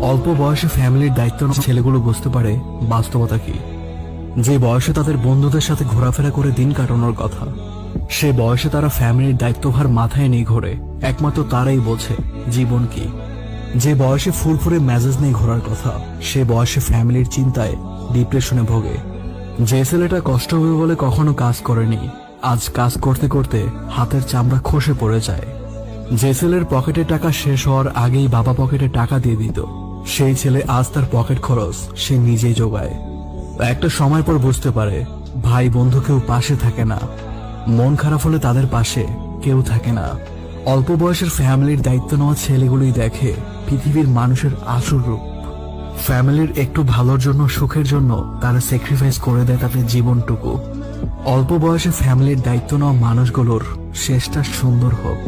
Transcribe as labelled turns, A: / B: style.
A: অল্প বয়সে ফ্যামিলির দায়িত্ব নেওয়া ছেলেগুলো বুঝতে পারে বাস্তবতা কি। যে বয়সে তাদের বন্ধুদের সাথে ঘোরাফেরা করে দিন কাটানোর কথা, সে বয়সে তারা ফ্যামিলির দায়িত্বভার মাথায় নিয়ে ঘোরে। একমাত্র তারাই বোঝে জীবন কি। যে বয়সে ফুরফুরে মেজাজ নিয়ে ঘোরার কথা, সে বয়সে ফ্যামিলির চিন্তায় ডিপ্রেশনে ভোগে। যে ছেলেটা কষ্ট হবে বলে কখনো কাজ করেনি, আজ কাজ করতে করতে হাতের চামড়া খসে পড়ে যায়। যে ছেলের পকেটে টাকা শেষ হওয়ার আগেই বাবা পকেটে টাকা দিয়ে দিত, সেই ছেলে আজ তার পকেট খরচ সে নিজেই জোগায়। একটা সময় পর বুঝতে পারে ভাই বন্ধু কেউ পাশে থাকে না, মন খারাপ হলে তাদের পাশে কেউ থাকে না। অল্প বয়সের ফ্যামিলির দায়িত্ব নেওয়া ছেলেগুলোই দেখে পৃথিবীর মানুষের আসল রূপ। ফ্যামিলির একটু ভালোর জন্য, সুখের জন্য তারা স্যাক্রিফাইস করে দেয় তাদের জীবনটুকু। অল্প বয়সে ফ্যামিলির দায়িত্ব নেওয়া মানুষগুলোর শেষটা সুন্দর হোক।